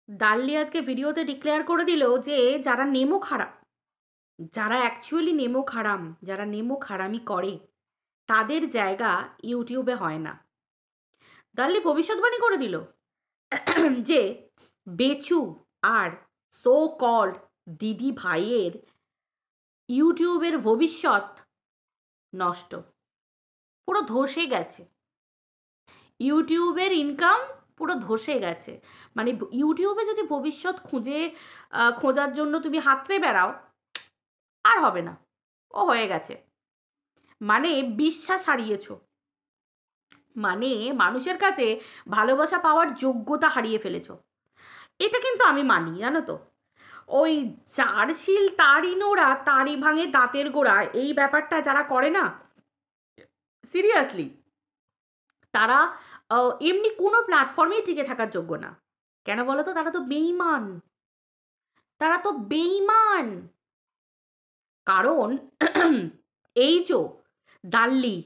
দাল্লি আজকে ভিডিওতে ডিক্লেয়ার করে দিল যে যারা নেমো খারাপ, যারা অ্যাকচুয়ালি নেমো খারাম, যারা নেমো খারামি করে তাদের জায়গা ইউটিউবে হয় না। দাল্লি ভবিষ্যৎবাণী করে দিল যে বেচু আর সো কল্ড দিদি ভাইয়ের ইউটিউবের ভবিষ্যৎ নষ্ট, পুরো ধসে গেছে। ইউটিউবের ইনকাম পুরো ধসে গেছে। মানে ইউটিউবে যদি ভবিষ্যৎ খোঁজার জন্য তুমি হাতড়ে বেড়াও, আর হবে না, ও হয়ে গেছে। মানে বিশ্বাস হারিয়েছ, মানে মানুষের কাছে ভালোবাসা পাওয়ার যোগ্যতা হারিয়ে ফেলেছ। এটা কিন্তু আমি মানি, জানো তো। ওই যার শিল তারই নোড়া, তারই ভাঙে দাঁতের গোড়া, এই ব্যাপারটা যারা করে না, সিরিয়াসলি তারা এমনি কোনো প্ল্যাটফর্মেই টিকে থাকার যোগ্য না। কেন বলো তো? তারা তো বেইমান, তারা তো বেইমান। কারণ এই যে দাল্লি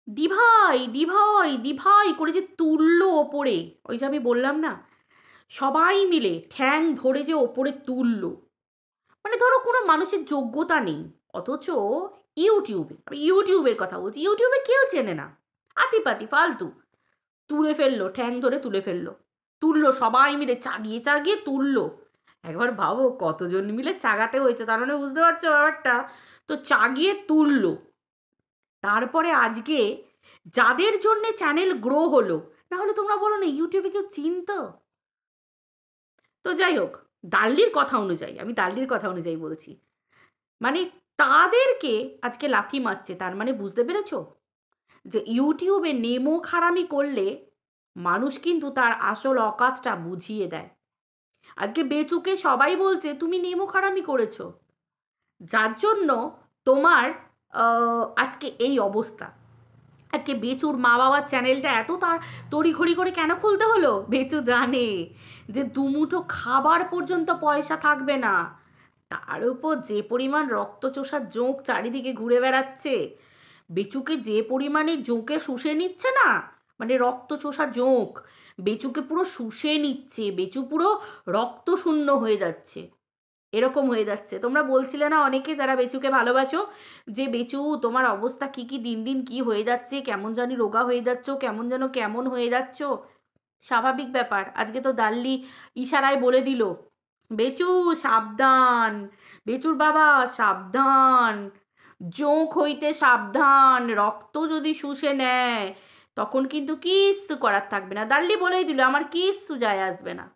দিভাই দিভাই দিভাই করে যে তুললো ওপরে, ওই যে আমি বললাম না, সবাই মিলে ঠ্যাং ধরে যে ওপরে তুললো। মানে ধরো কোনো মানুষের যোগ্যতা নেই, অথচ ইউটিউবে, আমি ইউটিউবের কথা বলছি, ইউটিউবে কেউ চেনে না, আতিপাতি ফালতু তুলে ফেললো, ঠ্যাং ধরে তুলে ফেললো, তুললো সবাই মিলে চাগিয়ে চাগিয়ে তুললো। একবার ভাবো কতজন মিলে চাগাতে হয়েছে, তার মানে বুঝতে পারছো ব্যাপারটা। তো চাগিয়ে তুললো, তারপরে আজকে যাদের জন্য চ্যানেল গ্রো হলো, না হলে তোমরা বলো না ইউটিউবে কেউ চিনতো? তো যাই হোক, দাল্লির কথা অনুযায়ী, আমি দাল্লির কথা অনুযায়ী বলছি, মানে তাদেরকে আজকে লাথি মারছে। তার মানে বুঝতে পেরেছো যে ইউটিউবে নেমো খারামি করলে মানুষ কিন্তু তার আসল অকাতটা বুঝিয়ে দেয়। আজকে বেচুকে সবাই বলছে তুমি নেমো খারামি করেছো, যার জন্য তোমার আজকে এই অবস্থা। আজকে বেচুর মা বাবার চ্যানেলটা এত তার তড়িঘড়ি করে কেন খুলতে হলো? বেচু জানে যে দুমুঠো খাবার পর্যন্ত পয়সা থাকবে না। তার উপর যে পরিমাণ রক্তচোষার জোঁক চারিদিকে ঘুরে বেড়াচ্ছে, বেচুকে যে পরিমাণে জোঁকে শুষে নিচ্ছে না, মানে রক্তচোষা জোঁক বেচুকে পুরো শুষে নিচ্ছে, বেচু পুরো রক্তশূন্য হয়ে যাচ্ছে, এরকম হয়ে যাচ্ছে। তোমরা বলছিলে না অনেকে যারা বেচুকে ভালোবাসো, যে বেচু তোমার অবস্থা কি কি দিন দিন কি হয়ে যাচ্ছে, কেমন জানি রোগা হয়ে যাচ্ছ, কেমন যেন কেমন হয়ে যাচ্ছ। স্বাভাবিক ব্যাপার। আজকে তো দাল্লি ইশারায় বলে দিল বেচু সাবধান, বেচুর বাবা সাবধান, জোঁক হইতে সাবধান, রক্ত যদি শুষে নেয় তখন কিন্তু কিচ্ছু করার থাকবে না। দাল্লি বলেই দিল আমার কিচ্ছু যায় আসবে না।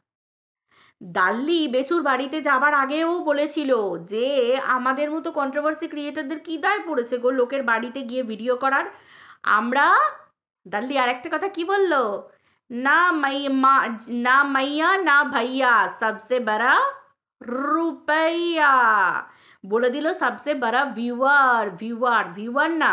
দাল্লি বেচুর বাড়িতে যাবার আগেও বলেছিল যে আমাদের মতো কন্ট্রোভার্সি ক্রিয়েটারদের কী দায় পড়েছে গো লোকের বাড়িতে গিয়ে ভিডিও করার। আমরা, দাল্লি আরেকটা কথা কি বললো, না মা, না মাইয়া না ভাইয়া, সবসে বড়া রুপैया। বলে দিল সবসে বড়া ভিউয়ার, ভিউয়ার ভিউয়ার না,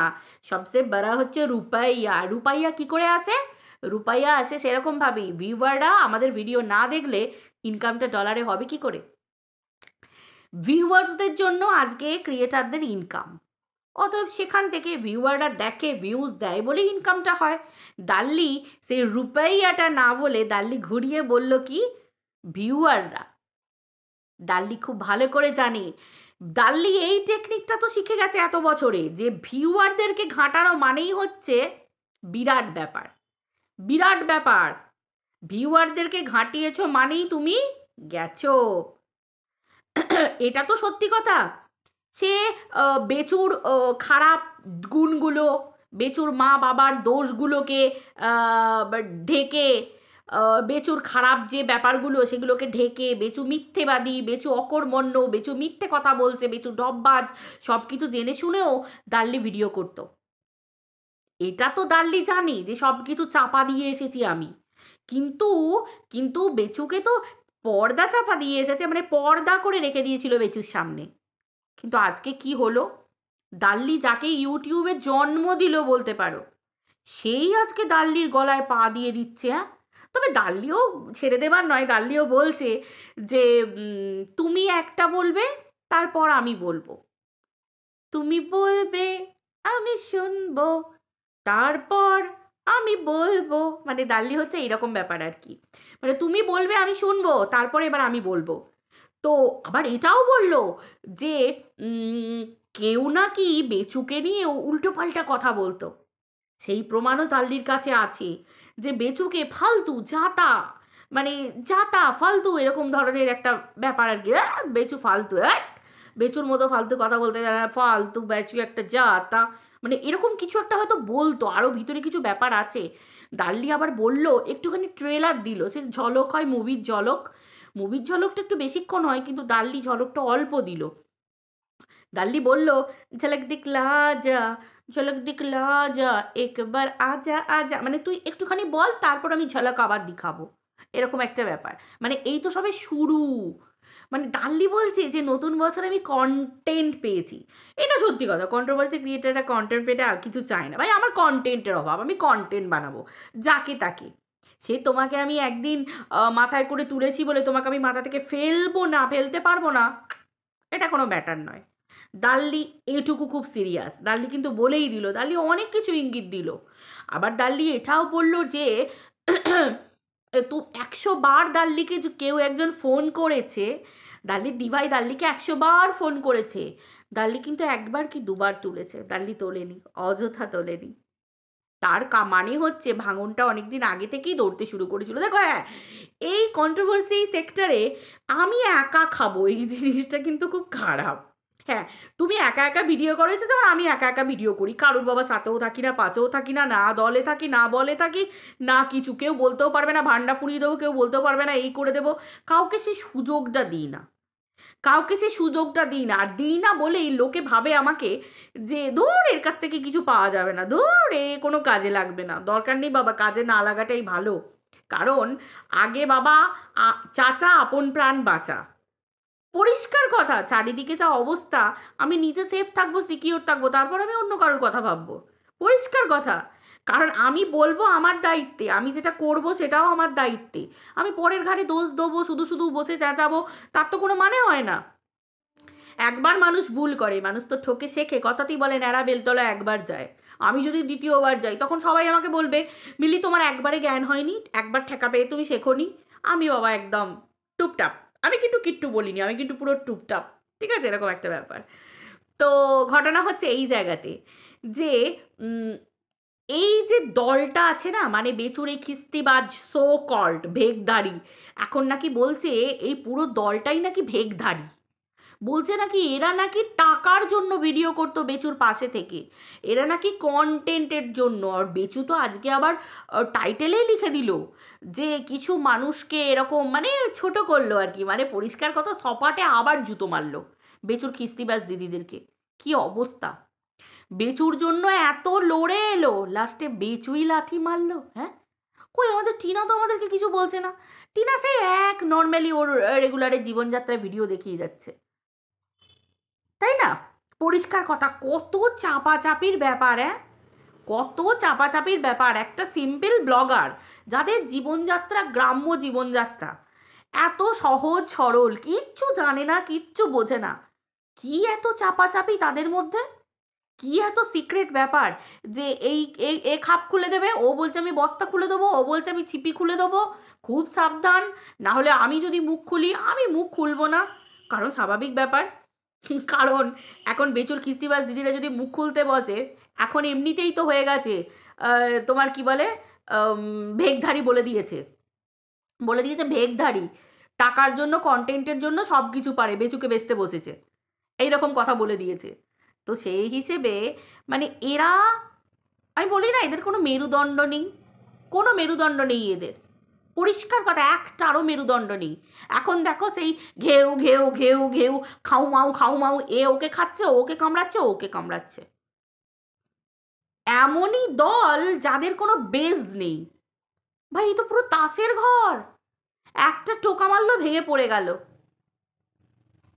সবসে বড়া হচ্ছে রুপैया। রুপैया কি করে আসে? রুপैया আসে সেরকমভাবেই, ভিউয়াররা আমাদের ভিডিও না দেখলে ইনকামটা ডলারে হবে কি করে? ভিউয়ার্সদের জন্য আজকে ক্রিয়েটারদের ইনকাম, অতএব সেখান থেকে ভিউয়াররা দেখে, ভিউজ দেয় বলে ইনকামটা হয়। দাল্লি সেই রুপैयाটা না বলে দাল্লি ঘুরিয়ে বলল কি ভিউয়াররা। দাল্লি খুব ভালো করে জানে, দাল্লি এই টেকনিকটা তো শিখে গেছে এত বছরে, যে ভিউয়ারদেরকে ঘাঁটানো মানেই হচ্ছে বিরাট ব্যাপার, বিরাট ব্যাপার। ভিউয়ারদেরকে ঘাঁটিয়েছো মানেই তুমি গেছো, এটা তো সত্যি কথা। সে বেচুর খারাপ গুণগুলো, বেচুর মা বাবার দোষগুলোকে ঢেকে, বেচুর খারাপ যে ব্যাপারগুলো সেগুলোকে ঢেকে, বেচু মিথ্যেবাদী, বেচু অকর্মণ্য, বেচু মিথ্যে কথা বলছে, বেচু ঢপবাজ, সব কিছু জেনে শুনেও দাল্লি ভিডিও করতো। এটা তো দাল্লি জানে যে সব কিছু চাপা দিয়ে এসেছি আমি, কিন্তু কিন্তু বেচুকে তো পর্দা চাপা দিয়ে এসেছে, মানে পর্দা করে রেখে দিয়েছিল বেচুর সামনে। কিন্তু আজকে কি হলো? দাল্লি যাকে ইউটিউবে জন্ম দিল বলতে পারো, সেই আজকে দাল্লির গলায় পা দিয়ে দিচ্ছে। হ্যাঁ, তবে দাল্লিও ছেড়ে দেবার নয়, দাল্লিও বলছে যে তুমি একটা বলবে তারপর আমি বলবো, তুমি বলবে আমি শুনবো, তারপর আমি বলবো, মানে দাল্লি হচ্ছে এইরকম ব্যাপার আর কি। মানে তুমি বলবে আমি শুনবো, তারপরে এবার আমি বলবো। তো আবার এটাও বললো যে উম, কেউ নাকি বেচুকে নিয়ে উল্টো পাল্টা কথা বলতো, সেই প্রমাণও তাল্লির কাছে আছে যে বেচুকে ফালতু যাতা, মানে যাতা ফালতু এরকম ধরনের একটা ব্যাপার আর কি। বেচু ফালতু, বেচুর মতো ফালতু কথা বলতে জানে না, ফালতু বেচু একটা যাতা, মানে এরকম কিছু একটা হয়তো বলতো, আরও ভিতরে কিছু ব্যাপার আছে। দাল্লি আবার বলল, একটুখানি ট্রেলার দিল, সে ঝলক হয় মুভির ঝলক, মুভির ঝলকটা একটু বেশিক্ষণ হয় কিন্তু দাল্লি ঝলকটা অল্প দিল। দাল্লি বলল, ঝলক দিখলা যা, ঝলক দিখলা যা, একবার আজা আজা, মানে তুই একটুখানি বল তারপর আমি ঝলক আবার দিখাবো, এরকম একটা ব্যাপার। মানে এই তো সবে শুরু। মানে দাল্লি বলছে যে নতুন বছরে আমি কন্টেন্ট পেয়েছি। এটা সত্যি কথা, কন্ট্রোভার্সি ক্রিয়েটাররা কন্টেন্ট পেতে আর কিছু চায় না, ভাই আমার কন্টেন্টের অভাব, আমি কন্টেন্ট বানাবো যাকে তাকে। সে তোমাকে আমি একদিন মাথায় করে তুলেছি বলে তোমাকে আমি মাথা থেকে ফেলবো না, ফেলতে পারবো না, এটা কোনো ম্যাটার নয়। দাল্লি এটুকু খুব সিরিয়াস, দাল্লি কিন্তু বলেই দিল, দাল্লি অনেক কিছু ইঙ্গিত দিল। আবার দাল্লি এটাও বলল যে তো 100 বার দাল্লিকে কেউ একজন ফোন করেছে, দাল্লির দিভাই দাল্লিকে 100 বার ফোন করেছে, দাল্লি কিন্তু একবার কি দুবার তুলেছে, দাল্লি তোলেনি, অযথা তোলেনি। তার মানে হচ্ছে ভাঙনটা অনেকদিন আগে থেকেই দৌড়তে শুরু করেছিল। দেখো হ্যাঁ, এই কন্ট্রোভার্সি সেক্টরে আমি একা খাবো এই জিনিসটা কিন্তু খুব খারাপ। হ্যাঁ, তুমি একা একা ভিডিও করো, তো যেমন আমি একা একা ভিডিও করি, কারোর বাবা সাথেও থাকি না, পাঁচেও থাকি না, না দলে থাকি না বলে থাকি, না কিছু, কেউ বলতেও পারবে না ভান্ডা ফুরিয়ে দেবো, কেউ বলতেও পারবে না এই করে দেবো, কাউকে সেই সুযোগটা দিই না, কাউকে সেই সুযোগটা দিই না। আর দিই না বলেই লোকে ভাবে আমাকে যে ধুর এর কাছ থেকে কিছু পাওয়া যাবে না, ধুর এ কোনো কাজে লাগবে না, দরকার নেই বাবা, কাজে না লাগাটাই ভালো। কারণ আগে বাবা চাচা আপন প্রাণ বাঁচা, পরিষ্কার কথা, চারিদিকে যা অবস্থা, আমি নিজে সেফ থাকবো, সিকিওর থাকবো, তারপর আমি অন্য কারোর কথা ভাববো, পরিষ্কার কথা। কারণ আমি বলবো আমার দায়িত্বে, আমি যেটা করব সেটাও আমার দায়িত্বে, আমি পরের ঘাড়ে দোষ দেবো, শুধু শুধু বসে চেঁচাবো, তার তো কোনো মানে হয় না। একবার মানুষ ভুল করে, মানুষ তো ঠকে শেখে, কথাতেই বলে ন্যাড়া বেলতলা একবার যায়। আমি যদি দ্বিতীয়বার যাই তখন সবাই আমাকে বলবে, মিলি তোমার একবারে জ্ঞান হয়নি, একবার ঠেকা পেয়ে তুমি শেখোনি। আমি বাবা একদম টুপটাপ, আমি কিন্তু কিট্টু বলিনি, আমি কিন্তু পুরো টুপটাপ, ঠিক আছে, এরকম একটা ব্যাপার। তো ঘটনা হচ্ছে এই জায়গাতে যে উম, এই যে দলটা আছে না, মানে বেচুরে খিস্তিবাজ সো কল্ড ভেগধারী, এখন নাকি বলছে এই পুরো দলটাই নাকি ভেগধারী, বলছে নাকি এরা নাকি টাকার জন্য ভিডিও করতো বেচুর পাশে থেকে, এরা নাকি কন্টেন্টের জন্য। আর বেচু তো আজকে আবার টাইটেলেই লিখে দিল যে কিছু মানুষকে এরকম মানে ছোট করলো আর কি, মানে পরিষ্কার কথা সপাটে আবার জুতো মারলো বেচুর খিস্তিবাজ দিদিদেরকে। কি অবস্থা, বেচুর জন্য এত লড়ে এলো, লাস্টে বেচুই লাথি মারলো। হ্যাঁ, কই আমাদের টিনা তো আমাদেরকে কিছু বলছে না, টিনা সেই এক নর্মালি ওর রেগুলারের জীবনযাত্রায় ভিডিও দেখিয়ে যাচ্ছে, তাই না? পরিষ্কার কথা, কত চাপাচাপির ব্যাপার, হ্যাঁ, কত চাপাচাপির ব্যাপার। একটা সিম্পল ব্লগার যাদের জীবনযাত্রা গ্রাম্য জীবনযাত্রা, এত সহজ সরল, কিচ্ছু জানে না, কিচ্ছু বোঝে না, কি এত চাপাচাপি তাদের মধ্যে, কি এত সিক্রেট ব্যাপার যে এই এই এ খাপ খুলে দেবে, ও বলছে আমি বস্তা খুলে দেবো, ও বলছে আমি ছিপি খুলে দেবো, খুব সাবধান, না হলে আমি যদি মুখ খুলি, আমি মুখ খুলবো না, কারণ স্বাভাবিক ব্যাপার। কারণ এখন বেচুর খিস্তিবাজ দিদিরা যদি মুখ খুলতে বসে, এখন এমনিতেই তো হয়ে গেছে তোমার কি বলে ভেগধারী বলে দিয়েছে, বলে দিয়েছে ভেগধারী, টাকার জন্য কন্টেন্টের জন্য সব কিছু পারে, বেচুকে বেচতে বসেছে, এইরকম কথা বলে দিয়েছে। তো সেই হিসেবে মানে এরা, আমি বলি না এদের কোনো মেরুদণ্ড নেই, কোনো মেরুদণ্ড নেই এদের, পরিষ্কার কথা, একটারও মেরুদণ্ড নেই। এখন দেখো সেই ঘেউ ঘেউ ঘেউ ঘেউ, খাউ মাউ, এ ওকে খাচ্ছে, ওকে কামড়াচ্ছে, ওকে কামড়াচ্ছে, এমনই দল যাদের কোনো বেজ নেই। ভাই এ তো পুরো তাসের ঘর, একটা টোকা মারলো ভেঙে পড়ে গেল,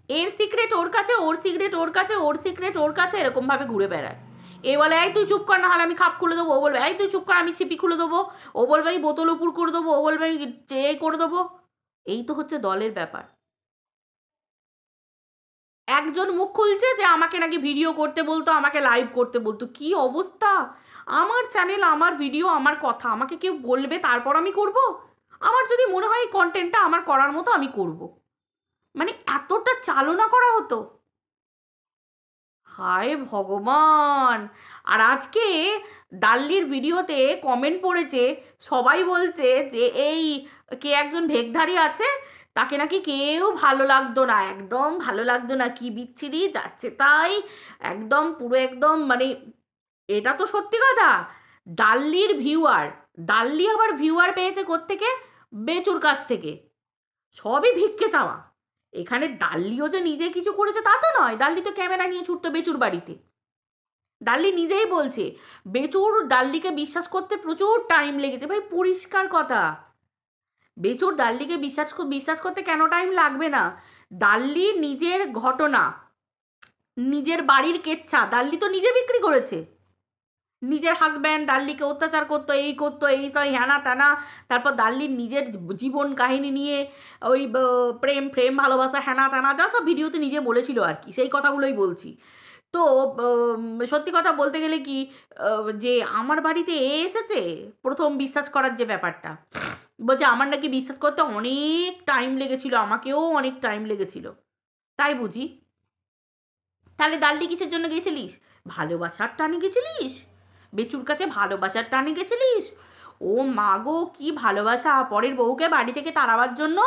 এর সিক্রেট ওর কাছে, ওর সিক্রেট ওর কাছে, ওর সিক্রেট ওর কাছে, এরকমভাবে ঘুরে বেড়ায়। এ বলে এই তুই চুপ কর, না হলে আমি খাপ খুলে দেবো, ও বলবে এই তুই চুপ কর আমি ছিপি খুলে দেবো, ও বলবে আমি বোতল উপর করে দেবো, ও বলবে আমি এ করে দেবো। এই তো হচ্ছে দলের ব্যাপার। একজন মুখ খুলছে যে আমাকে নাকি ভিডিও করতে বলতো, আমাকে লাইভ করতে বলতো, কি অবস্থা, আমার চ্যানেল, আমার ভিডিও, আমার কথা, আমাকে কেউ বলবে তারপর আমি করব। আমার যদি মনে হয় এই কন্টেন্টটা আমার করার মতো আমি করব। মানে এতটা চালনা করা হতো, হায় ভগবান। আর আজকে ডাল্লির ভিডিওতে কমেন্ট পড়েছে, সবাই বলছে যে এই কে একজন ভেকধারী আছে, তাকে নাকি কেউ ভালো লাগতো না, একদম ভালো লাগতো না, কি বিচ্ছিরি যাচ্ছে তাই, একদম পুরো একদম মানে। এটা তো সত্যি কথা। ডাল্লির ভিউয়ার, ডাল্লি আবার ভিউয়ার পেয়েছে কোত্থেকে? বেচুর কাছ থেকে। সবই ভিক্ষে চাওয়া। এখানে ডাল্লিও যে নিজে কিছু করেছে তা তো নয়, ডাল্লি তো ক্যামেরা নিয়ে ছুটতো বেচুর বাড়িতে। ডাল্লি নিজেই বলছে বেচুর ডাল্লিকে বিশ্বাস করতে প্রচুর টাইম লেগেছে। ভাই পরিষ্কার কথা, বেচুর ডাল্লিকে বিশ্বাস করতে কেন টাইম লাগবে না? ডাল্লি নিজের ঘটনা, নিজের বাড়ির কেচ্ছা ডাল্লি তো নিজে বিক্রি করেছে। নিজের হাজব্যান্ড ডাল্লিকে অত্যাচার করতো, এই করতো, এই তাই হ্যানা ত্যানা। তারপর ডাল্লির নিজের জীবন কাহিনী নিয়ে ওই প্রেম প্রেম ভালোবাসা হ্যানা ত্যানা যা সব ভিডিওতে নিজে বলেছিল আর কি, সেই কথাগুলোই বলছি। তো সত্যি কথা বলতে গেলে কি, যে আমার বাড়িতে এসেছে প্রথম বিশ্বাস করার যে ব্যাপারটা, বলছে আমার নাকি বিশ্বাস করতে অনেক টাইম লেগেছিল, আমাকেও অনেক টাইম লেগেছিল। তাই বুঝি? তাহলে ডাল্লি কিসের জন্য গেছিলিস? ভালোবাসার টানে গেছিলিস? বেচুর কাছে ভালোবাসার টানে গেছিলিস? ও মা গো, কি ভালোবাসা! পরের বউকে বাড়ি থেকে তাড়াবার জন্য,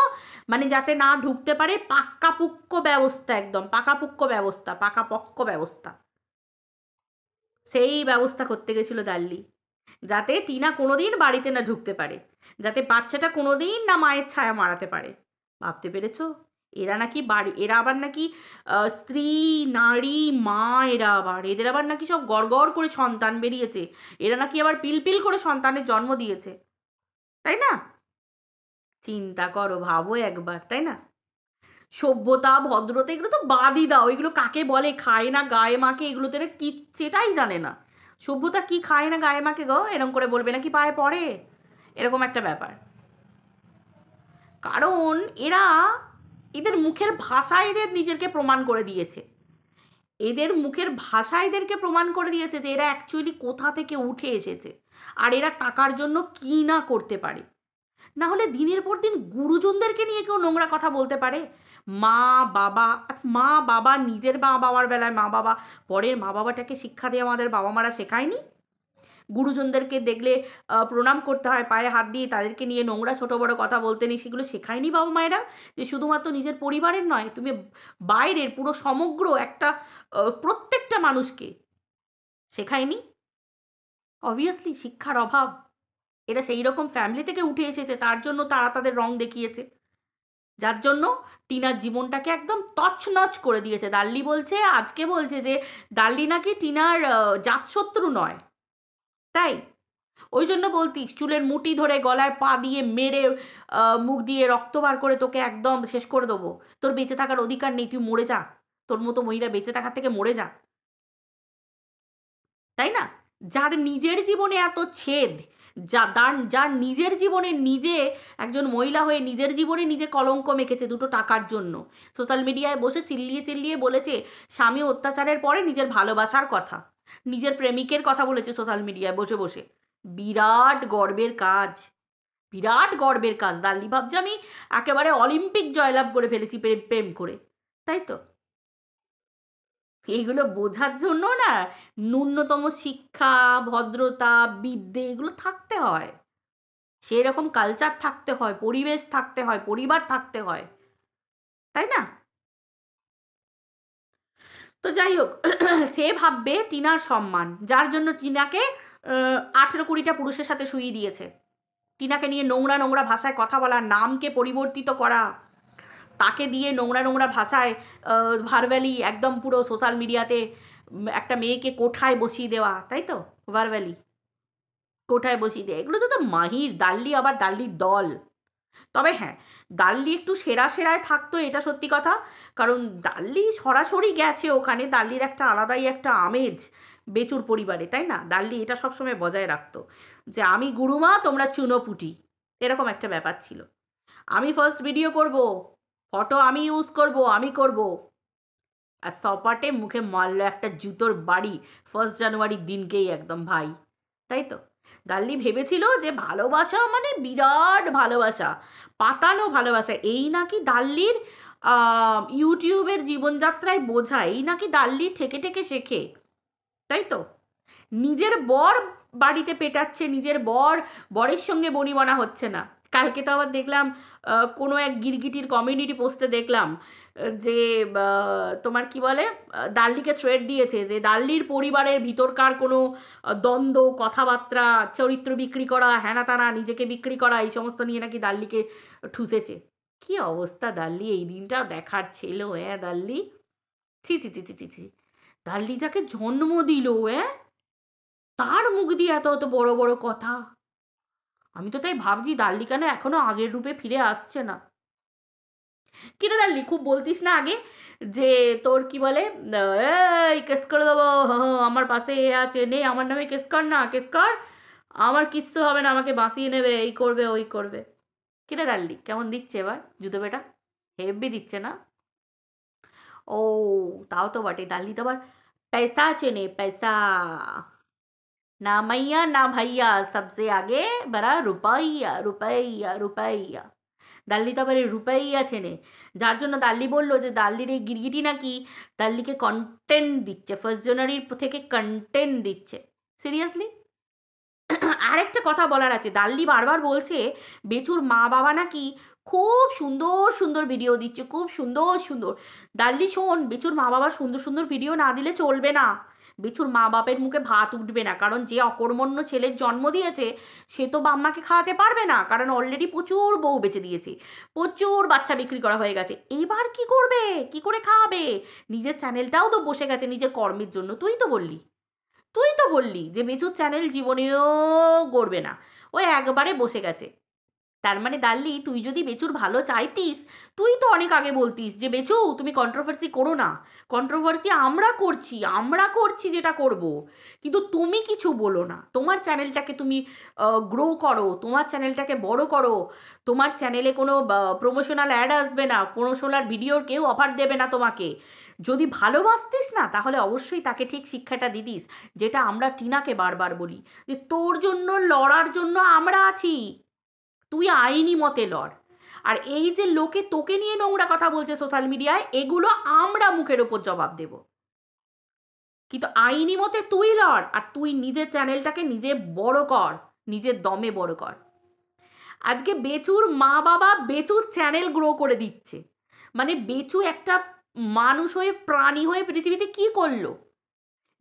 মানে যাতে না ঢুকতে পারে, পাক্কাপুক্ক ব্যবস্থা, একদম পাকাপুক্ক ব্যবস্থা, পাকাপক্ক ব্যবস্থা, সেই ব্যবস্থা করতে গেছিল ডাল্লি, যাতে টিনা কোনোদিন বাড়িতে না ঢুকতে পারে, যাতে বাচ্চাটা কোনোদিন না মায়ের ছায়া মারাতে পারে। ভাবতে পেরেছো? এরা নাকি বাড়ি, এরা আবার নাকি স্ত্রী, নারী, মা, এরা আবার, এদের আবার নাকি সব গড় করে সন্তান বেরিয়েছে, এরা নাকি আবার পিল করে সন্তানের জন্ম দিয়েছে, তাই না? চিন্তা করো, ভাবো একবার, তাই না? সভ্যতা, ভদ্রতা এগুলো তো বাদই দাও, এগুলো কাকে বলে, খায় না গায়ে মাকে, এগুলো তো এরা কি সেটাই জানে না। সভ্যতা কি খায় না গায়ে মাকে গো, এরকম করে বলবে নাকি পায়ে পড়ে, এরকম একটা ব্যাপার। কারণ এরা, এদের মুখের ভাষা এদের নিজেকে প্রমাণ করে দিয়েছে, এদের মুখের ভাষা এদেরকে প্রমাণ করে দিয়েছে যে এরা অ্যাকচুয়ালি কোথা থেকে উঠে এসেছে, আর এরা টাকার জন্য কী না করতে পারে। না হলে দিনের পর দিন গুরুজনদেরকে নিয়ে কেউ নোংরা কথা বলতে পারে? মা বাবা, মা বাবা, নিজের মা বাবার বেলায় মা বাবা, পরের মা বাবাটাকে শিক্ষা দিয়ে আমাদের বাবা মারা শেখায়নি? গুরুজনদেরকে দেখলে প্রণাম করতে হয়, পায়ে হাত দিয়ে, তাদেরকে নিয়ে নোংরা ছোট বড় কথা বলতে নেই, সেগুলো শেখায়নি বাবা মায়েরা? যে শুধুমাত্র নিজের পরিবারের নয়, তুমি বাইরের পুরো সমগ্র একটা প্রত্যেকটা মানুষকে শেখায়নি? অবভিয়াসলি শিক্ষার অভাব। এরা সেই রকম ফ্যামিলি থেকে উঠে এসেছে, তার জন্য তারা তাদের রং দেখিয়েছে, যার জন্য টিনার জীবনটাকে একদম তছনছ করে দিয়েছে। ডাল্লি বলছে, আজকে বলছে যে ডাল্লি নাকি টিনার জাতশত্রু নয়, তাই ওই জন্য বলতিস চুলের মুঠি ধরে গলায় পা দিয়ে মেরে মুখ দিয়ে রক্ত বার করে তোকে একদম শেষ করে দেবো, তোর বেঁচে থাকার অধিকার নেই, তুই মরে যা, তোর মতো মহিলা বেঁচে থাকার থেকে মরে যা, তাই না? যার নিজের জীবনে এত ছেদ, যার নিজের জীবনে নিজে একজন মহিলা হয়ে নিজের জীবনে নিজে কলঙ্ক মেখেছে দুটো টাকার জন্য, সোশ্যাল মিডিয়ায় বসে চিল্লিয়ে চিল্লিয়ে বলেছে স্বামী অত্যাচারের পরে নিজের ভালোবাসার কথা, নিজের প্রেমিকের কথা বলেছে সোশ্যাল মিডিয়ায় বসে বসে। বিরাট গর্বের কাজ, বিরাট গর্বের কাজ। ডাল্লি ভাবছে আমি একেবারে অলিম্পিক জয়লাভ করে ফেলেছি প্রেম প্রেম করে, তাই তো? এইগুলো বোঝার জন্য না ন্যূনতম শিক্ষা, ভদ্রতা, বিদ্যে এগুলো থাকতে হয়, সেই রকম কালচার থাকতে হয়, পরিবেশ থাকতে হয়, পরিবার থাকতে হয়, তাই না? তো যাই হোক, সে ভাববে টিনার সম্মান, যার জন্য টিনাকে 18-20টা পুরুষের সাথে শুইয়ে দিয়েছে, টিনাকে নিয়ে নোংরা নোংরা ভাষায় কথা বলা, নামকে পরিবর্তিত করা, তাকে দিয়ে নোংরা নোংরা ভাষায় ভার্বালি একদম পুরো সোশ্যাল মিডিয়াতে একটা মেয়েকে কোঠায় বসিয়ে দেওয়া, তাই তো? ভার্বালি কোঠায় বসিয়ে দেয়, এগুলো তো মাহির ডাল্লি, আবার ডাল্লির দল। তবে হ্যাঁ, ডাল্লি একটু সেরা সেরায় থাকতো, এটা সত্যি কথা। কারণ ডাল্লি সরাসরি গেছে ওখানে, ডাল্লির একটা আলাদাই একটা আমেজ বেচুর পরিবারে, তাই না? ডাল্লি এটা সবসময় বজায় রাখতো যে আমি গুরুমা, তোমরা চুনোপুটি, এরকম একটা ব্যাপার ছিল। আমি ফার্স্ট ভিডিও করব, ফটো আমি ইউজ করব, আমি করব। আর সপাটে মুখে মারলো একটা জুতোর বাড়ি 1 জানুয়ারির দিনকেই একদম, ভাই তাই তো? ডাল্লি ভেবেছিল যে ভালোবাসা মানে বিরাট ভালোবাসা, পাতানো ভালোবাসা। এই নাকি ডাল্লির ইউটিউবের জীবনযাত্রায় বোঝা, এই নাকি ডাল্লি ঠেকে ঠেকে শেখে, তাই তো? নিজের বর বাড়িতে পেটাচ্ছে, নিজের বরের সঙ্গে বনিবনা হচ্ছে না। কালকে তো আবার দেখলাম কোনো এক গিরগিটির কমিউনিটি পোস্টে দেখলাম যে তোমার কি বলে, ডাল্লিকে থ্রেট দিয়েছে যে ডাল্লির পরিবারের ভিতরকার কোনো দ্বন্দ্ব, কথাবার্তা, চরিত্র বিক্রি করা, হ্যানা তানা, নিজেকে বিক্রি করা, এই সমস্ত নিয়ে নাকি ডাল্লিকে ঠুসেছে। কি অবস্থা ডাল্লি, এই দিনটা দেখার ছিল। হ্যাঁ ডাল্লি, ছি ছি ছি ছি ছি ছি, ডাল্লি যাকে জন্ম দিল, হ্যাঁ, তার মুখ দিয়ে এত এত বড় বড় কথা। আমি তো তাই ভাবছি ডাল্লি কেন এখনো আগের রূপে ফিরে আসছে না। কিরে ডাল্লি, খুব বলতিস না আগে যে তোর কি বলে, এই কেস করে দেবো, আমার পাশে এ আছে, নে আমার নামে কেস কর, না কেস কর, আমার কিচ্ছু হবে না, আমাকে বাঁচিয়ে নেবে, এই করবে ওই করবে। কিরে ডাল্লি, কেমন দিচ্ছে এবার জুতো বেটা? হেব্বি দিচ্ছে না? ও, তাও তো বটে, ডাল্লি তো আবার पैसा চেনে, पैसा। ना मैया ना भैया, सबसे आगे बड़ा रुपैया रुपैया रुपैया। দাল্লি তো আবার এই রূপাইয়া চেনে, যার জন্য দাল্লি বলল যে দাল্লির এই গিরগিটি নাকি দাল্লিকে কন্টেন্ট দিচ্ছে, 1 জানুয়ারির থেকে কন্টেন্ট দিচ্ছে। সিরিয়াসলি? আরেকটা কথা বলার আছে, দাল্লি বারবার বলছে বেচুর মা বাবা নাকি খুব সুন্দর সুন্দর ভিডিও দিচ্ছে, খুব সুন্দর সুন্দর। দাল্লি শোন, বেচুর মা বাবার সুন্দর সুন্দর ভিডিও না দিলে চলবে না, বেচুর মা বাপের মুখে ভাত উঠবে না, কারণ যে অকর্মণ্য ছেলের জন্ম দিয়েছে সে তো বাম্মাকে খাওয়াতে পারবে না, কারণ অলরেডি প্রচুর বউ বেঁচে দিয়েছে, প্রচুর বাচ্চা বিক্রি করা হয়ে গেছে। এবার কি করবে, কি করে খাওয়াবে? নিজের চ্যানেলটাও তো বসে গেছে নিজের কর্মের জন্য, তুই তো বললি যে বেচুর চ্যানেল জীবনেও গড়বে না, ও একবারে বসে গেছে। তার মানে দাল্লি, তুই যদি বেচুর ভালো চাইতিস, তুই তো অনেক আগে বলতিস যে বেচু তুমি কন্ট্রোভার্সি করো না, কন্ট্রোভার্সি আমরা করছি যেটা করব, কিন্তু তুমি কিছু বলো না, তোমার চ্যানেলটাকে তুমি গ্রো করো, তোমার চ্যানেলটাকে বড় করো, তোমার চ্যানেলে কোনো প্রমোশনাল অ্যাড আসবে না, প্রমোশনাল ভিডিওর কেউ অফার দেবে না তোমাকে। যদি ভালোবাসতিস না তাহলে অবশ্যই তাকে ঠিক শিক্ষাটা দিতিস, যেটা আমরা টিনাকে বারবার বলি, যে তোর জন্য লড়ার জন্য আমরা আছি, তুই আইনি মতে লড়। আর এই যে লোকে তোকে নিয়ে নোংরা কথা বলছে সোশ্যাল মিডিয়ায়, এগুলো আমরা মুখের ওপর জবাব দেব, কিন্তু আইনি মতে তুই লড়, আর তুই নিজের চ্যানেলটাকে নিজে বড় কর, নিজের দমে বড় কর। আজকে বেচুর মা বাবা বেচুর চ্যানেল গ্রো করে দিচ্ছে, মানে বেচু একটা মানুষ হয়ে, প্রাণী হয়ে পৃথিবীতে কি করলো,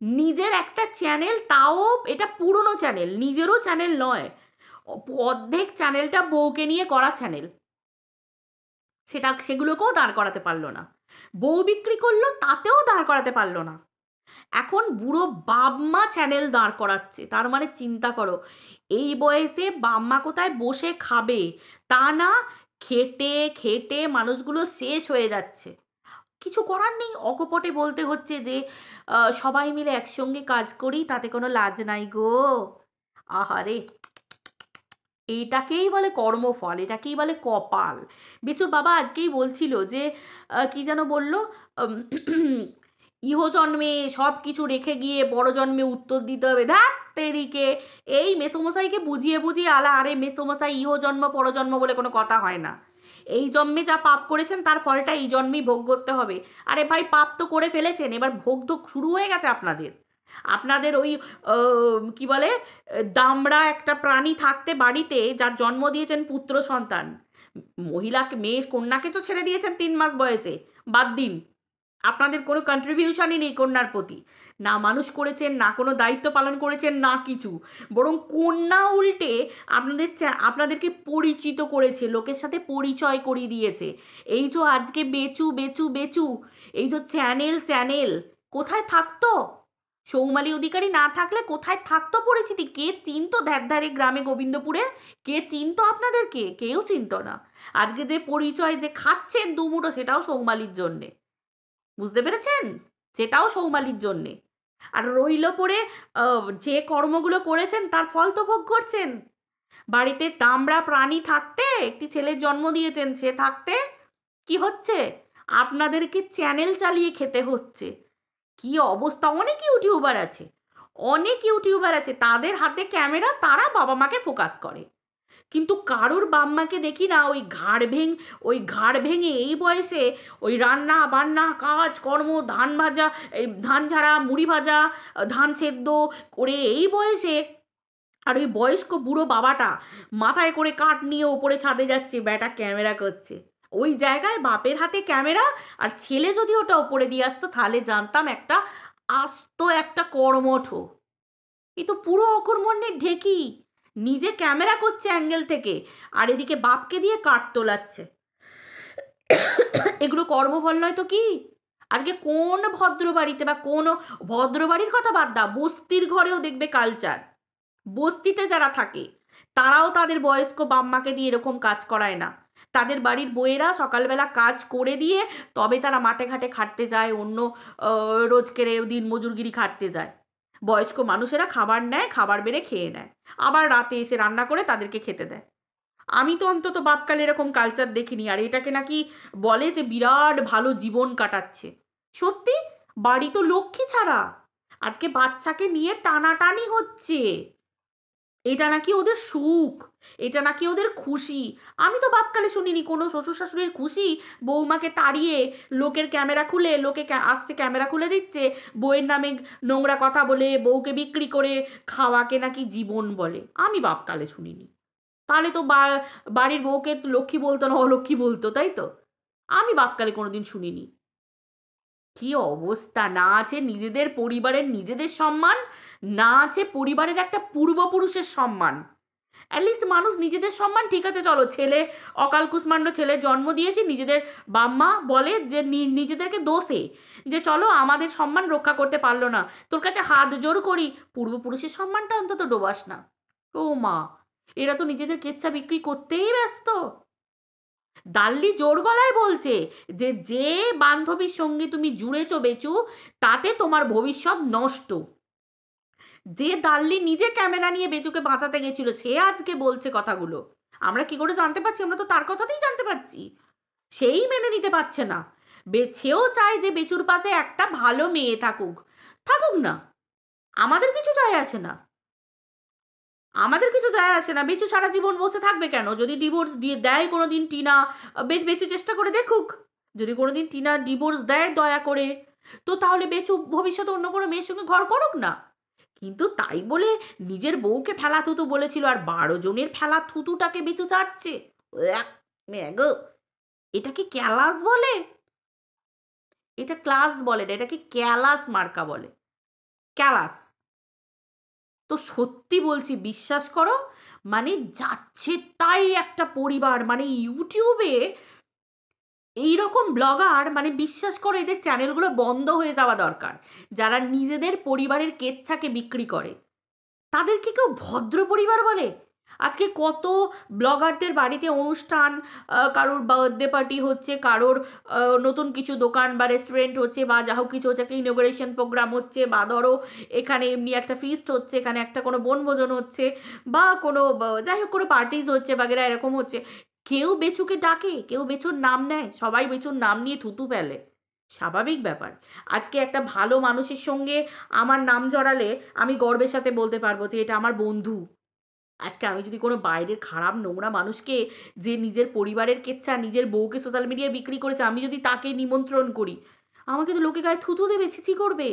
নিজের একটা চ্যানেল, তাও এটা পুরনো চ্যানেল, নিজেরও চ্যানেল নয়, অর্ধেক চ্যানেলটা বউকে নিয়ে করা চ্যানেল, সেগুলোকেও দাঁড় করাতে পারলো না, বউ বিক্রি করলো তাতেও দাঁড় করাতে পারলো না, এখন বুড়ো বাপমা চ্যানেল দাঁড় করাচ্ছে। তার মানে চিন্তা করো, এই বয়সে বাপমা কোথায় বসে খাবে, তা না, খেটে খেটে মানুষগুলো শেষ হয়ে যাচ্ছে। কিছু করার নেই, অকপটে বলতে হচ্ছে যে সবাই মিলে একসঙ্গে কাজ করি, তাতে কোনো লাজ নাই গো। আহারে, এইটাকেই বলে কর্মফল, এটাকেই বলে কপাল। বেচুর বাবা আজকেই বলছিল যে কি যেন বলল, ইহ জন্মে সব কিছু রেখে গিয়ে বড় জন্মে উত্তর দিতে হবে। ধ্যাত তেরিকে, এই মেসোমশাইকে বুঝিয়ে বুঝিয়ে আলা, আরে মেসোমশাই ইহ জন্ম পরজন্ম বলে কোনো কথা হয় না, এই জন্মে যা পাপ করেছেন তার ফলটা এই জন্মেই ভোগ করতে হবে। আরে ভাই, পাপ তো করে ফেলেছেন, এবার ভোগ তো শুরু হয়ে গেছে আপনাদের ওই কি বলে, দামড়া একটা প্রাণী থাকতে বাড়িতে, যার জন্ম দিয়েছেন পুত্র সন্তান, মহিলাকে, মেয়ে কন্যাকে তো ছেড়ে দিয়েছেন 3 মাস বয়সে, বাদ দিন, আপনাদের কোনো কন্ট্রিবিউশনই নেই কন্যার প্রতি, না মানুষ করেছেন, না কোনো দায়িত্ব পালন করেছেন, না কিছু, বরং কন্যা উল্টে আপনাদেরকে পরিচিত করেছে, লোকের সাথে পরিচয় করিয়ে দিয়েছে। এই যে আজকে বেচু বেচু বেচু, এই যে চ্যানেল কোথায় থাকতো? সৌমালী অধিকারী না থাকলে কোথায় থাকতো পরিচিতি? কে চিনতো ধ্যারধারে গ্রামে গোবিন্দপুরে? কে চিনতো আপনাদেরকে? কেউ চিনতো না। আজকে যে পরিচয় যে খাচ্ছেন দুমুটো, সেটাও সৌমালির জন্যে, বুঝতে পেরেছেন? সেটাও সৌমালির জন্যে। আর রইল পড়ে যে কর্মগুলো করেছেন তার ফল তো ভোগ করছেন। বাড়িতে দামড়া প্রাণী থাকতে, একটি ছেলের জন্ম দিয়েছেন, সে থাকতে কি হচ্ছে? আপনাদেরকে চ্যানেল চালিয়ে খেতে হচ্ছে। কি অবস্থা! অনেক ইউটিউবার আছে, অনেক ইউটিউবার আছে তাদের হাতে ক্যামেরা, তারা বাবা মাকে ফোকাস করে। কিন্তু কারোর বাম্মাকে দেখি না ওই ঘাড় ভেঙে এই বয়সে ওই রান্না বান্না কাজ কর্ম, ধান ভাজা, এই ধান ঝাড়া, মুড়ি ভাজা, ধান সেদ্ধ করে এই বয়সে, আর ওই বয়স্ক বুড়ো বাবাটা মাথায় করে কাঠ নিয়ে ওপরে ছাদে যাচ্ছে, ব্যাটা ক্যামেরা করছে। ওই জায়গায় বাপের হাতে ক্যামেরা, আর ছেলে যদি ওটা ওপরে দিয়ে আসতো তাহলে জানতাম একটা আস্ত একটা কর্মঠ। এই তো পুরো অকর্মণ্যের ঢেকি, নিজে ক্যামেরা করছে অ্যাঙ্গেল থেকে, আর এদিকে বাপকে দিয়ে কাট তোলাচ্ছে। এগুলো কর্মফল নয় তো কি? আজকে কোন ভদ্র বাড়িতে বা কোন ভদ্র বাড়ির কথা বাদ দাও, বস্তির ঘরেও দেখবে কালচার, বস্তিতে যারা থাকে তারাও তাদের বয়স্ক বাম্মাকে দিয়ে এরকম কাজ করায় না। তাদের বাড়ির বউয়েরা সকালবেলা কাজ করে দিয়ে তবে তারা মাঠে ঘাটে খাটতে যায়, অন্য রোজকের দিন মজুরগিরি খাটতে যায়। বয়স্ক মানুষেরা খাবার নেয়, খাবার বেড়ে খেয়ে নেয়, আবার রাতে এসে রান্না করে তাদেরকে খেতে দেয়। আমি তো অন্তত বাপকালে এরকম কালচার দেখিনি। আর এটাকে নাকি বলে যে বিরাট ভালো জীবন কাটাচ্ছে। সত্যি, বাড়ি তো লক্ষ্মী ছাড়া, আজকে বাচ্চাকে নিয়ে টানাটানি হচ্ছে, এটা নাকি ওদের সুখ, এটা নাকি ওদের খুশি। আমি তো বাপকালে শুনিনি কোনো শ্বশুর শাশুড়ির খুশি বৌমাকে তাড়িয়ে লোকের ক্যামেরা খুলে, লোকে আসছে ক্যামেরা খুলে দিচ্ছে, বউয়ের নামে নোংরা কথা বলে, বউকে বিক্রি করে খাওয়াকে নাকি জীবন বলে। আমি বাপকালে শুনিনি। তাহলে তো বাড়ির বউকে লক্ষ্মী বলতো না, অলক্ষ্মী বলতো, তাই তো? আমি বাপকালে কোনোদিন শুনিনি। কি অবস্থা! না আছে নিজেদের পরিবারের নিজেদের সম্মান, না আছে পরিবারের একটা পূর্বপুরুষের সম্মান। অ্যাটলিস্ট মানুষ নিজেদের সম্মান, ঠিক আছে চলো ছেলে অকাল কুষ্মাণ্ড ছেলে জন্ম দিয়েছে, নিজেদের বাম্মা বলে যে নিজেদেরকে দোষে যে চলো আমাদের সম্মান রক্ষা করতে পারলো না, তোর কাছে হাত জোর করি, পূর্বপুরুষের সম্মানটা অন্তত ডোবাস না। ও মা, এরা তো নিজেদের কেচ্ছা বিক্রি করতেই ব্যস্ত। দাল্লি জোর গলায় বলছে যে যে বান্ধবীর সঙ্গে তুমি জুড়েছো বেচু, তাতে তোমার ভবিষ্যৎ নষ্ট। যে দাল্লি নিজে ক্যামেরা নিয়ে বেচুকে বাঁচাতে গেছিল সে আজকে বলছে কথাগুলো। আমরা কি করে জানতে পারছি? আমরা তো তার কথাতেই জানতে পারছি। সেই মেনে নিতে পারছে না। সেও চায় যে বেচুর পাশে একটা ভালো মেয়ে থাকুক, থাকুক না, আমাদের কিছু যায় আসে না, আমাদের কিছু যায় আসে না। বেচু সারা জীবন বসে থাকবে কেন? যদি ডিভোর্স দিয়ে দেয় কোনো দিন টিনা, বেচু চেষ্টা করে দেখুক। যদি কোনো দিন টিনা ডিভোর্স দেয় দয়া করে, তো তাহলে বেচু ভবিষ্যতে অন্য কোনো মেয়ের সঙ্গে ঘর করুক না। কিন্তু তাই বলে নিজের বউকে ফেলা থুতু বলেছিল, আর 12 জনের ফেলা থুতুটাকে বেচু চাটছে। ম্যাগো, এটা কি ক্যালাস বলে? এটা ক্লাস বলে না, এটাকে ক্যালাস মার্কা বলে, ক্যালাস। তো সত্যি বলছি, বিশ্বাস করো, মানে যাচ্ছে তাই একটা পরিবার, মানে ইউটিউবে এইরকম ব্লগার, মানে বিশ্বাস করো এদের চ্যানেলগুলো বন্ধ হয়ে যাওয়া দরকার। যারা নিজেদের পরিবারের কেচ্ছাকে বিক্রি করে তাদেরকে কেউ ভদ্র পরিবার বলে? আজকে কত ব্লগারদের বাড়িতে অনুষ্ঠান, কারোর বার্থডে পার্টি হচ্ছে, কারোর নতুন কিছু দোকান বা রেস্টুরেন্ট হচ্ছে, বা যা হোক কিছু হচ্ছে, একটা ইনোগ্রেশন প্রোগ্রাম হচ্ছে, বা ধরো এখানে এমনি একটা ফিস্ট হচ্ছে, এখানে একটা কোনো বনভোজন হচ্ছে, বা কোনো যাই হোক কোনো পার্টিস হচ্ছে বাগেরা, এরকম হচ্ছে, কেউ বেচুকে ডাকে? কেউ বেচুর নাম নেয়? সবাই বেচুর নাম নিয়ে থুতু ফেলে। স্বাভাবিক ব্যাপার। আজকে একটা ভালো মানুষের সঙ্গে আমার নাম জড়ালে আমি গর্বের সাথে বলতে পারবো যে এটা আমার বন্ধু। আজকে আমি যদি কোনো বাইরের খারাপ নোংরা মানুষকে, যে নিজের পরিবারের কেচ্ছা, নিজের বউকে সোশ্যাল মিডিয়ায় বিক্রি করেছে, আমি যদি তাকে নিমন্ত্রণ করি, আমাকে তো লোকে গায়ে থুতু দেবে, ছিছি করবে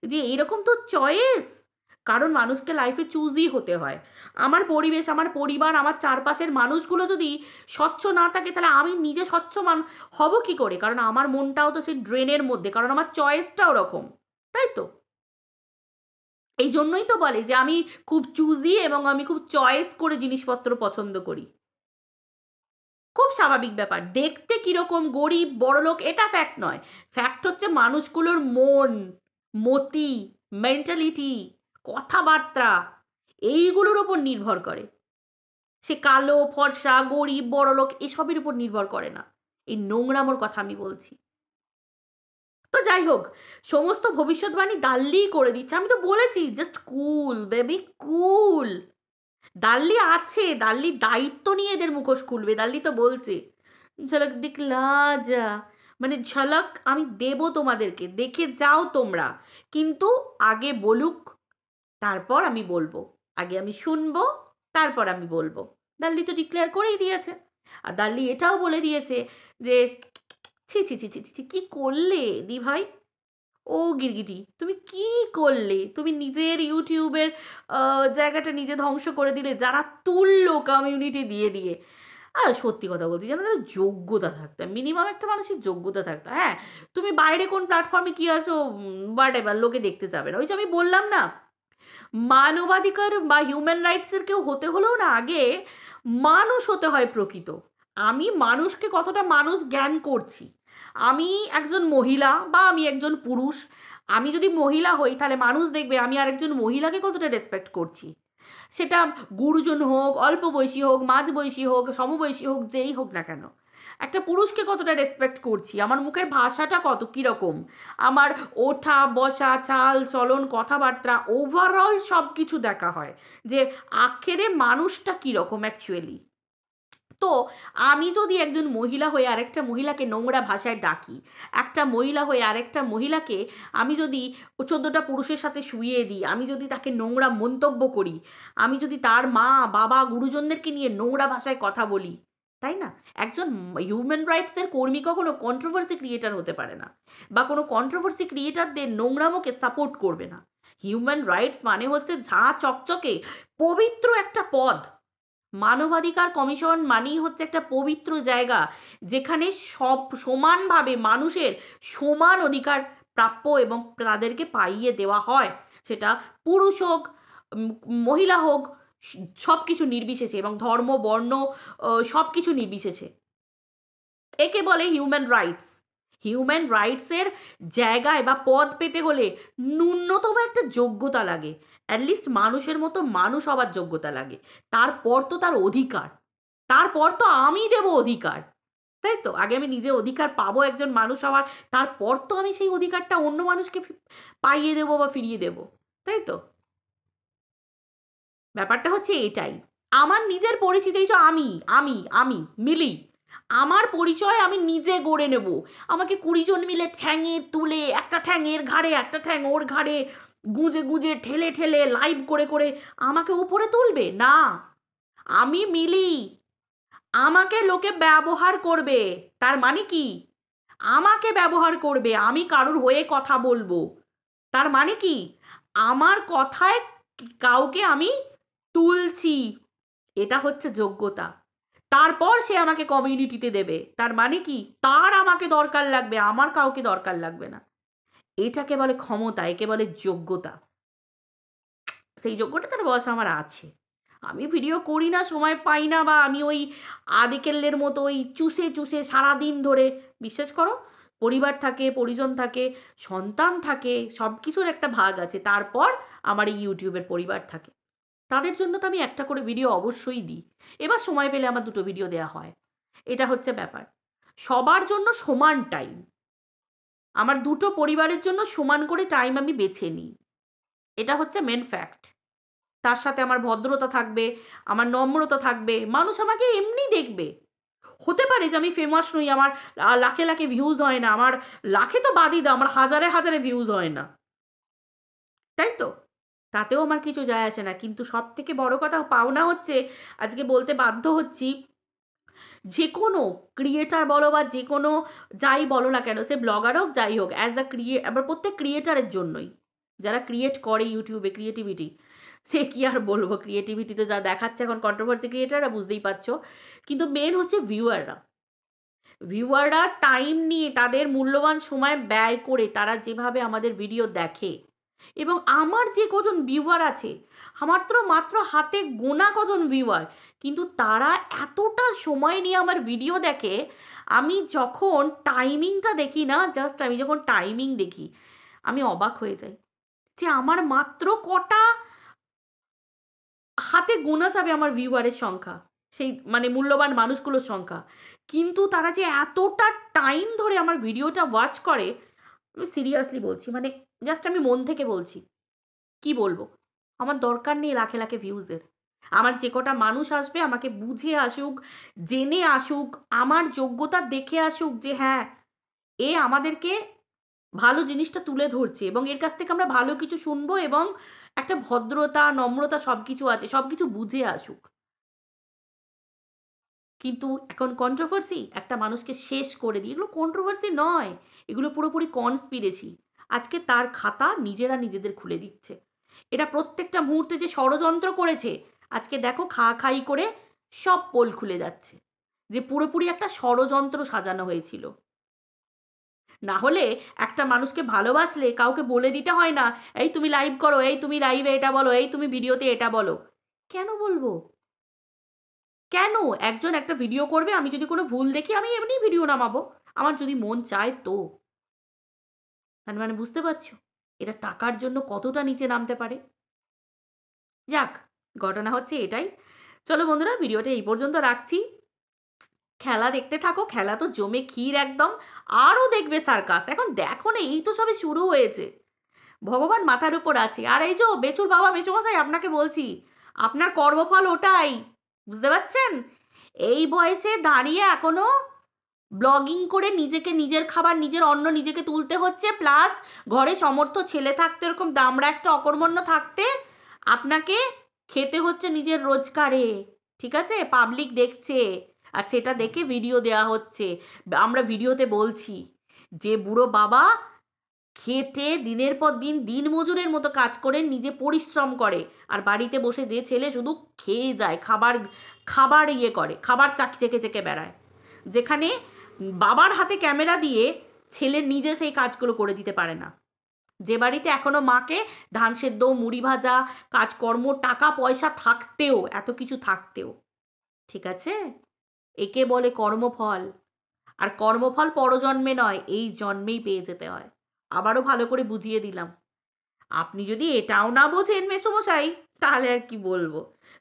যে এরকম তো চয়েস। কারণ মানুষকে লাইফে চুজই হতে হয়। আমার পরিবেশ, আমার পরিবার, আমার চারপাশের মানুষগুলো যদি স্বচ্ছ না থাকে, তাহলে আমি নিজে স্বচ্ছ হব কি করে? কারণ আমার মনটাও তো সেই ড্রেনের মধ্যে, কারণ আমার চয়েসটা ওরকম, তাই তো? এই জন্যই তো বলে যে আমি খুব চুজি এবং আমি খুব চয়েস করে জিনিসপত্র পছন্দ করি। খুব স্বাভাবিক ব্যাপার। দেখতে কিরকম, গরিব বড়লোক, এটা ফ্যাক্ট নয়। ফ্যাক্ট হচ্ছে মানুষগুলোর মন, মতি, মেন্টালিটি, কথাবার্তা, এইগুলোর ওপর নির্ভর করে। সে কালো ফর্সা, গরিব বড়লোক, এসবের উপর নির্ভর করে না। এই নোংরামোর কথা আমি বলছি। তো যাই হোক, সমস্ত ভবিষ্যৎবাণী দাল্লিই করে দিচ্ছে। আমি তো বলেছি জাস্ট কুল বেবি, কুল। দাল্লি আছে, দাল্লি দায়িত্ব নিয়ে এদের মুখোশ খুলবে। দাল্লি তো বলছে ঝলক দিখলা যা, মানে ঝলক আমি দেব তোমাদেরকে, দেখে যাও তোমরা, কিন্তু আগে বলুক তারপর আমি বলবো, আগে আমি শুনবো, তারপর আমি বলবো। দাল্লি তো ডিক্লেয়ার করেই দিয়েছে। আর দাল্লি এটাও বলে দিয়েছে যে ছি ছি ছি ছি ছি কি করলে দি ভাই, ও গিরগিটি তুমি কি করলে, তুমি নিজের ইউটিউবের জায়গাটা নিজে ধ্বংস করে দিলে, যারা তুললো কমিউনিটি দিয়ে দিয়ে। আর সত্যি কথা বলছি, যেন তার যোগ্যতা থাকতো, মিনিমাম একটা মানুষের যোগ্যতা থাকতো। হ্যাঁ, তুমি বাইরে কোন প্ল্যাটফর্মে কী আছো হোয়াট এভার, লোকে দেখতে যাবে না। ওই যে আমি বললাম না, মানবাধিকার বা হিউম্যান রাইটসের কেউ হতে হলেও না আগে মানুষ হতে হয় প্রকৃত। আমি মানুষকে কতটা মানুষ জ্ঞান করছি, আমি একজন মহিলা বা আমি একজন পুরুষ, আমি যদি মহিলা হই তাহলে মানুষ দেখবে আমি আরেকজন মহিলাকে কতটা রেসপেক্ট করছি। সেটা গুরুজন হোক, অল্প বয়সী হোক, মাঝ বয়সী হোক, সমবয়সী হোক, যেই হোক না কেন, একটা পুরুষকে কতটা রেসপেক্ট করছি, আমার মুখের ভাষাটা কত কীরকম, আমার ওঠা বসা চাল চলন কথাবার্তা ওভারঅল সব কিছু দেখা হয় যে আখেরে মানুষটা কীরকম অ্যাকচুয়ালি। তো আমি যদি একজন মহিলা হয়ে আরেকটা মহিলাকে নোংরা ভাষায় ডাকি, একটা মহিলা হয়ে আরেকটা মহিলাকে আমি যদি 14টা পুরুষের সাথে শুইয়ে দিই, আমি যদি তাকে নোংরা মন্তব্য করি, আমি যদি তার মা বাবা গুরুজনদেরকে নিয়ে নোংরা ভাষায় কথা বলি, তাই না? একজন হিউম্যান রাইটসের কর্মী কখনো কন্ট্রোভার্সি ক্রিয়েটার হতে পারে না, বা কোনো কন্ট্রোভার্সি ক্রিয়েটারদের নোংরামোকে সাপোর্ট করবে না। হিউম্যান রাইটস মানে হচ্ছে ঝাঁ চকচকে পবিত্র একটা পদ। মানবাধিকার কমিশন মানেই হচ্ছে একটা পবিত্র জায়গা যেখানে সব সমানভাবে মানুষের সমান অধিকার প্রাপ্য এবং তাদেরকে পাইয়ে দেওয়া হয়, সেটা পুরুষ হোক মহিলা হোক, সব কিছু নির্বিশেষে, এবং ধর্ম বর্ণ সব কিছু নির্বিশেষে। একে বলে হিউম্যান রাইটস। হিউম্যান রাইটসের জায়গায় বা পদ পেতে হলে ন্যূনতম একটা যোগ্যতা লাগে, অ্যাটলিস্ট মানুষের মতো মানুষ হবার যোগ্যতা লাগে। তারপর তো তার অধিকার, তারপর তো আমি দেব অধিকার, তাই তো? আগে আমি নিজে অধিকার পাবো একজন মানুষ হওয়ার, তারপর তো আমি সেই অধিকারটা অন্য মানুষকে পাইয়ে দেবো বা ফিরিয়ে দেব, তাই তো? ব্যাপারটা হচ্ছে এটাই। আমার নিজের পরিচিতি তো আমি আমি আমি মিলি, আমার পরিচয় আমি নিজে গড়ে নেব। আমাকে 20 জন মিলে ঠ্যাঙে তুলে, একটা ঠ্যাং এর ঘাড়ে একটা ঠ্যাং ওর ঘাড়ে গুঁজে গুঁজে ঠেলে ঠেলে লাইভ করে করে আমাকে উপরে তুলবে না। আমি মিলি, আমাকে লোকে ব্যবহার করবে। তার মানে কি? আমাকে ব্যবহার করবে, আমি কারুর হয়ে কথা বলবো। তার মানে কি? আমার কথায় কাউকে আমি তুলছি, এটা হচ্ছে যোগ্যতা। তারপর সে আমাকে কমিউনিটিতে দেবে, তার মানে কি? তার আমাকে দরকার লাগবে, আমার কাউকে দরকার লাগবে না। এটাকে বলে ক্ষমতা, একে বলে যোগ্যতা। সেই যোগ্যতা তার বয়স আমার আছে। আমি ভিডিও করি না, সময় পাই না, বা আমি ওই আদিকেল্লের মতো ওই চুষে চুষে সারাদিন ধরে, বিশ্বাস করো, পরিবার থাকে, পরিজন থাকে, সন্তান থাকে, সব কিছুর একটা ভাগ আছে। তারপর আমার এই ইউটিউবের পরিবার থাকে, তাদের জন্য তো আমি একটা করে ভিডিও অবশ্যই দিই। এবার সময় পেলে আমার 2টো ভিডিও দেওয়া হয়। এটা হচ্ছে ব্যাপার। সবার জন্য সমান টাইম, আমার 2টো পরিবারের জন্য সমান করে টাইম আমি বেছে নিই, এটা হচ্ছে মেন ফ্যাক্ট। তার সাথে আমার ভদ্রতা থাকবে, আমার নম্রতা থাকবে, মানুষ আমাকে এমনি দেখবে। হতে পারে যে আমি ফেমাস নই, আমার লাখে লাখে ভিউজ হয় না, আমার লাখে তো বাদই দাও, আমার হাজারে হাজারে ভিউজ হয় না, তাই তো? তাতেও আমার কিছু যায় আসে না। কিন্তু সব থেকে বড় কথা পাওনা হচ্ছে, আজকে বলতে বাধ্য হচ্ছি, যে কোনো ক্রিয়েটার বলো বা যে কোনো যাই বলো না কেন, সে ব্লগার হোক যাই হোক, অ্যাজ আ আবার প্রত্যেক ক্রিয়েটারের জন্যই, যারা ক্রিয়েট করে ইউটিউবে ক্রিয়েটিভিটি, সে কি আর বলবো, ক্রিয়েটিভিটি তো যা দেখাচ্ছে এখন কন্ট্রোভার্সি ক্রিয়েটাররা, বুঝতেই পারছো। কিন্তু মেন হচ্ছে ভিউয়াররা, ভিউয়াররা টাইম নিয়ে তাদের মূল্যবান সময় ব্যয় করে তারা যেভাবে আমাদের ভিডিও দেখে, এবং আমার যে কজন ভিউয়ার আছে, আমার তো মাত্র হাতে গোনা কজন ভিউয়ার, কিন্তু তারা এতটা সময় নিয়ে আমার ভিডিও দেখে। আমি যখন টাইমিংটা দেখি না, জাস্ট আমি যখন টাইমিং দেখি আমি অবাক হয়ে যাই যে আমার মাত্র কটা হাতে গোনা যাবে আমার ভিউয়ারের সংখ্যা, সেই মানে মূল্যবান মানুষগুলোর সংখ্যা, কিন্তু তারা যে এতটা টাইম ধরে আমার ভিডিওটা ওয়াচ করে, আমি সিরিয়াসলি বলছি, মানে জাস্ট আমি মন থেকে বলছি। কি বলবো, আমার দরকার নেই লাখে লাখে ভিউজের। আমার যে কটা মানুষ আসবে আমাকে বুঝে আসুক, জেনে আসুক, আমার যোগ্যতা দেখে আসুক যে হ্যাঁ, এ আমাদেরকে ভালো জিনিসটা তুলে ধরছে এবং এর কাছ থেকে আমরা ভালো কিছু শুনবো এবং একটা ভদ্রতা নম্রতা সব কিছু আছে, সব কিছু বুঝে আসুক। কিন্তু এখন কন্ট্রোভার্সি একটা মানুষকে শেষ করে দিই, এগুলো কন্ট্রোভার্সি নয়, এগুলো পুরোপুরি কনস্পিরেসি। আজকে তার খাতা নিজেরা নিজেদের খুলে দিচ্ছে। এটা প্রত্যেকটা মুহূর্তে যে ষড়যন্ত্র করেছে, আজকে দেখো খাই করে সব পোল খুলে যাচ্ছে যে পুরোপুরি একটা ষড়যন্ত্র সাজানো হয়েছিল। না হলে একটা মানুষকে ভালোবাসলে কাউকে বলে দিতে হয় না, এই তুমি লাইভ করো, এই তুমি লাইভে এটা বলো, এই তুমি ভিডিওতে এটা বলো। কেন বলবো? কেন? একজন একটা ভিডিও করবে, আমি যদি কোনো ভুল দেখি আমি এমনিই ভিডিও নামাবো, আমার যদি মন চায় তো। তার মানে বুঝতে পারছো এটা টাকার জন্য কতটা নিচে নামতে পারে। যাক, ঘটনা হচ্ছে এটাই। চলো বন্ধুরা, ভিডিওটা এই পর্যন্ত রাখছি। খেলা দেখতে থাকো, খেলা তো জমে ক্ষীর একদম। আরও দেখবে সার্কাস, এখন দেখো না, এই তো সবে শুরু হয়েছে। ভগবান মাথার উপর আছে। আর এই যে বেচুর বাবা মেসোমশাই, আপনাকে বলছি, আপনার কর্মফল ওটাই, বুঝতে পারছেন? এই বয়সে দাঁড়িয়ে এখনো ব্লগিং করে নিজেকে, নিজের খাবার, নিজের অন্ন নিজেকে তুলতে হচ্ছে, প্লাস ঘরে সমর্থ ছেলে থাকতে, এরকম দামড়া একটা অকর্মণ্য থাকতে আপনাকে খেতে হচ্ছে নিজের রোজগারে। ঠিক আছে? পাবলিক দেখছে আর সেটা দেখে ভিডিও দেওয়া হচ্ছে। আমরা ভিডিওতে বলছি যে বুড়ো বাবা খেটে দিনের পর দিন দিনমজুরের মতো কাজ করে নিজে পরিশ্রম করে, আর বাড়িতে বসে যে ছেলে শুধু খেয়ে যায়, খাবার খাবার ইয়ে করে, খাবার চেকে চেকে বেড়ায়, যেখানে বাবার হাতে ক্যামেরা দিয়ে ছেলে নিজে সেই কাজগুলো করে দিতে পারে না। যে বাড়িতে এখনো মাকে ধান সেদ্ধ, মুড়ি ভাজা, কাজকর্ম, টাকা পয়সা থাকতেও, এত কিছু থাকতেও, ঠিক আছে, একে বলে কর্মফল। আর কর্মফল পরজন্মে নয়, এই জন্মেই পেয়ে যেতে হয়। আবারও ভালো করে বুঝিয়ে দিলাম। আপনি যদি এটাও না বোঝেন মেসোমশাই, তাহলে আর কি বলবো।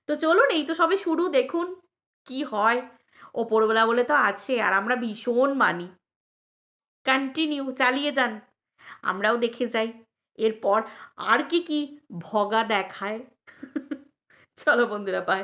তো চলুন, এই তো সবে শুরু, দেখুন কি হয়। ওপরবেলা বলে তো আছে, আর আমরা ভীষণ মানি। কন্টিনিউ চালিয়ে যান, আমরাও দেখে যাই এরপর আর কি কি ভগা দেখায়। চলো বন্ধুরা, বাই।